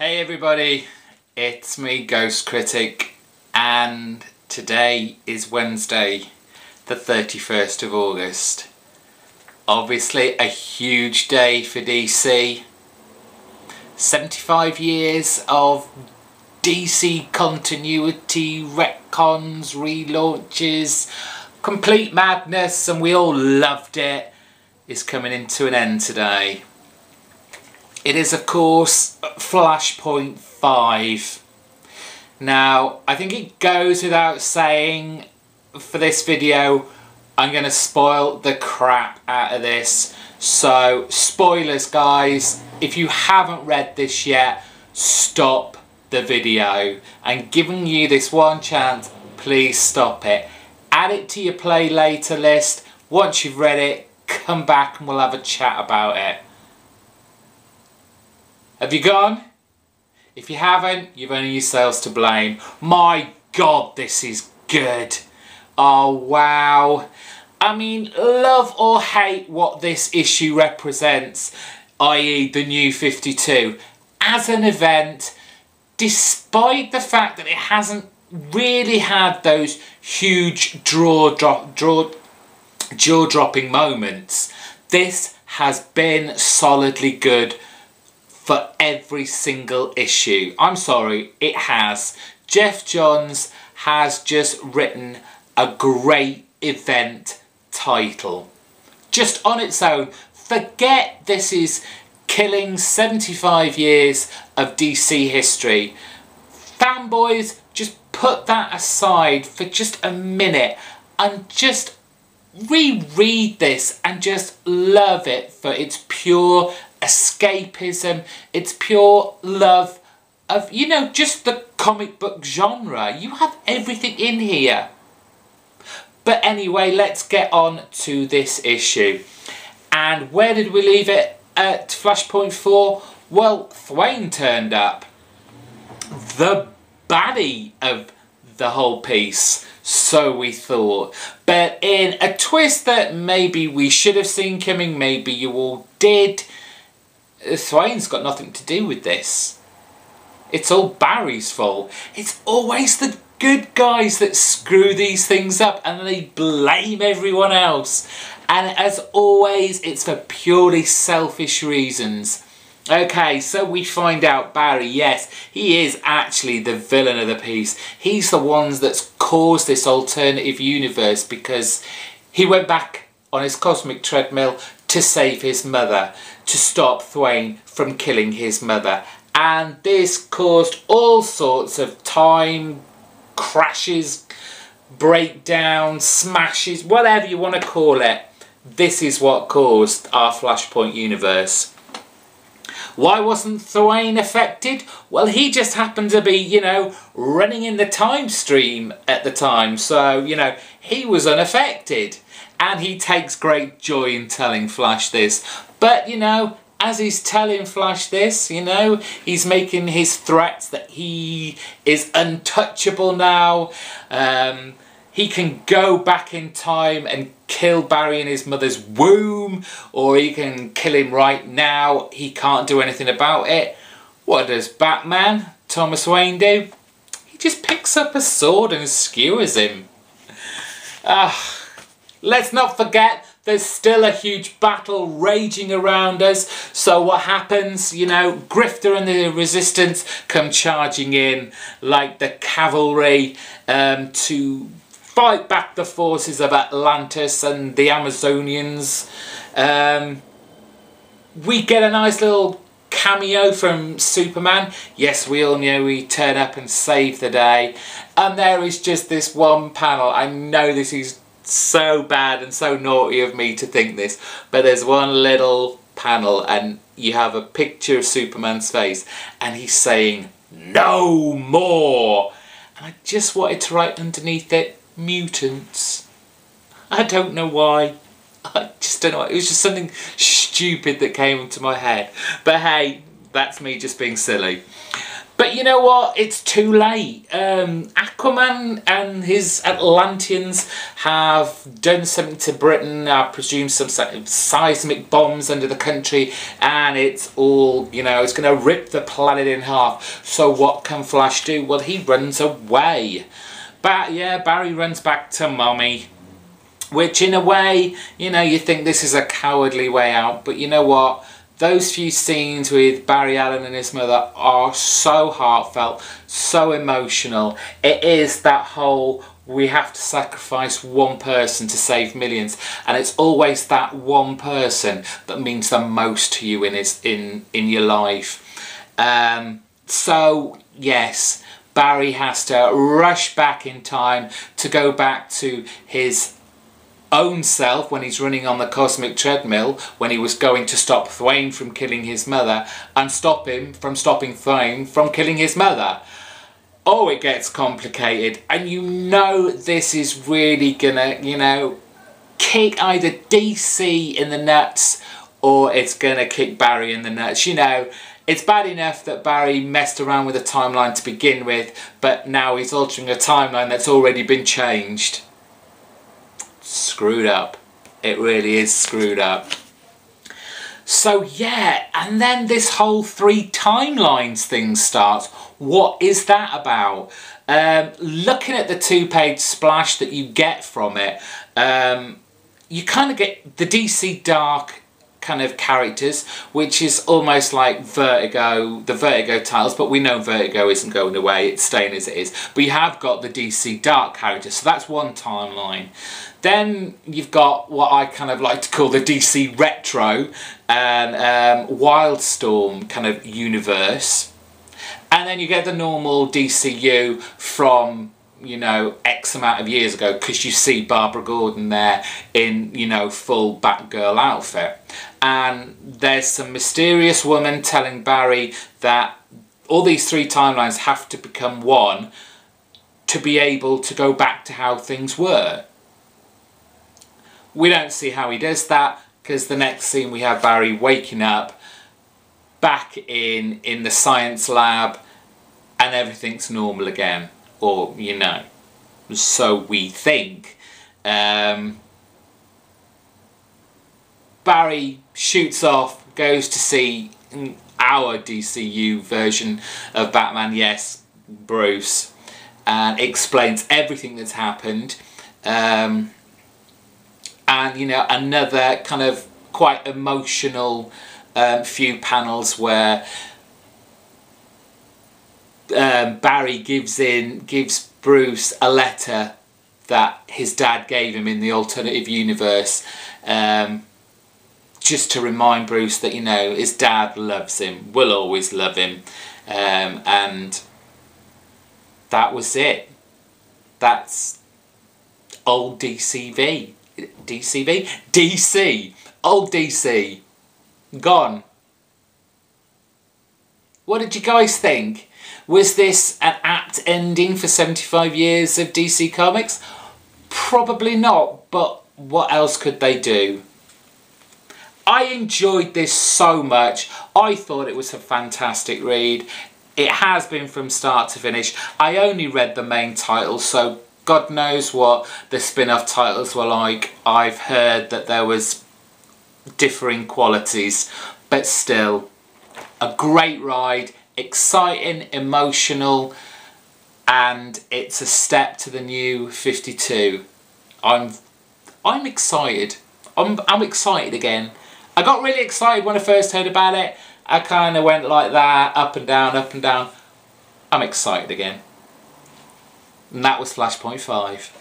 Hey everybody, it's me Ghost Critic, and today is Wednesday the 31st of August. Obviously a huge day for DC. 75 years of DC continuity, retcons, relaunches, complete madness, and we all loved it, is coming into an end today. It is, of course, Flashpoint 5. Now, I think it goes without saying, for this video, I'm going to spoil the crap out of this. So, spoilers guys, if you haven't read this yet, stop the video. I'm giving you this one chance, please stop it. Add it to your play later list. Once you've read it, come back and we'll have a chat about it. Have you gone? If you haven't, you've only yourselves to blame. My God, this is good. Oh, wow. I mean, love or hate what this issue represents, i.e. the New 52. As an event, despite the fact that it hasn't really had those huge jaw-dropping moments, this has been solidly good for every single issue. I'm sorry, it has. Jeff Johns has just written a great event title. Just on its own, forget this is killing 75 years of DC history. Fanboys, just put that aside for just a minute and just reread this and just love it for its pure escapism, its pure love of, you know, just the comic book genre. You have everything in here. But anyway, let's get on to this issue. And where did we leave it at Flashpoint 4? Well, Thwain turned up. The baddie of the whole piece, so we thought. But in a twist that maybe we should have seen coming, maybe you all did, Thwain's got nothing to do with this. It's all Barry's fault. It's always the good guys that screw these things up and they blame everyone else. And as always, it's for purely selfish reasons. Okay, so we find out Barry, yes, he is actually the villain of the piece. He's the one that's caused this alternative universe because he went back on his cosmic treadmill to save his mother, to stop Thwain from killing his mother. And this caused all sorts of time crashes, breakdowns, smashes, whatever you want to call it. This is what caused our Flashpoint universe. Why wasn't Thwain affected? Well, he just happened to be, you know, running in the time stream at the time. So, you know, he was unaffected. And he takes great joy in telling Flash this. But, you know, as he's telling Flash this, you know, he's making his threats that he is untouchable now. He can go back in time and kill Barry in his mother's womb, or he can kill him right now. He can't do anything about it. What does Batman, Thomas Wayne, do? He just picks up a sword and skewers him. Let's not forget, there's still a huge battle raging around us. So what happens? You know, Grifter and the Resistance come charging in like the cavalry to fight back the forces of Atlantis and the Amazonians. We get a nice little cameo from Superman. Yes, we all know he turn up and save the day. And there is just this one panel. I know this is so bad and so naughty of me to think this, but there's one little panel and you have a picture of Superman's face and he's saying no more, and I just wanted to write underneath it mutants. I don't know why, I just don't know, it was just something stupid that came into my head, but hey, that's me just being silly. But you know what? It's too late. Aquaman and his Atlanteans have done something to Britain. I presume some seismic bombs under the country, and it's all, you know, it's going to rip the planet in half. So what can Flash do? Well, he runs away. But yeah, Barry runs back to Mummy. Which in a way, you know, you think this is a cowardly way out. But you know what? Those few scenes with Barry Allen and his mother are so heartfelt, so emotional. It is that whole, we have to sacrifice one person to save millions, and it's always that one person that means the most to you in your life. So yes, Barry has to rush back in time to go back to his own self when he's running on the cosmic treadmill, when he was going to stop Thwayne from killing his mother and stop him from stopping Thwayne from killing his mother. Oh, it gets complicated, and you know this is really gonna, you know, kick either DC in the nuts or it's gonna kick Barry in the nuts. You know, it's bad enough that Barry messed around with a timeline to begin with, but now he's altering a timeline that's already been changed. Screwed up. It really is screwed up. So yeah, and then this whole 3 timelines thing starts. What is that about? Looking at the 2-page splash that you get from it, you kind of get the DC Dark kind of characters, which is almost like Vertigo, the Vertigo titles, but we know Vertigo isn't going away, it's staying as it is. But you have got the DC Dark characters, so that's one timeline. Then you've got what I kind of like to call the DC Retro and Wildstorm kind of universe. And then you get the normal DCU from, you know, X amount of years ago, because you see Barbara Gordon there in, you know, full Batgirl outfit. And there's some mysterious woman telling Barry that all these 3 timelines have to become one to be able to go back to how things were. We don't see how he does that, because the next scene we have Barry waking up back in the science lab and everything's normal again. Or, you know, so we think. Barry shoots off, goes to see our DCU version of Batman, yes, Bruce, and explains everything that's happened. And, you know, another kind of quite emotional few panels where Barry gives Bruce a letter that his dad gave him in the alternative universe, just to remind Bruce that, you know, his dad loves him, will always love him, and that was it. That's old DC, old DC, gone. What did you guys think? Was this an apt ending for 75 years of DC Comics? Probably not, but what else could they do? I enjoyed this so much. I thought it was a fantastic read. It has been from start to finish. I only read the main title, so God knows what the spin-off titles were like. I've heard that there was differing qualities, but still, a great ride. Exciting, emotional, and it's a step to the new 52. I'm excited. I'm excited again. I got really excited when I first heard about it. I kind of went like that, up and down, up and down. I'm excited again. And that was Flashpoint 5.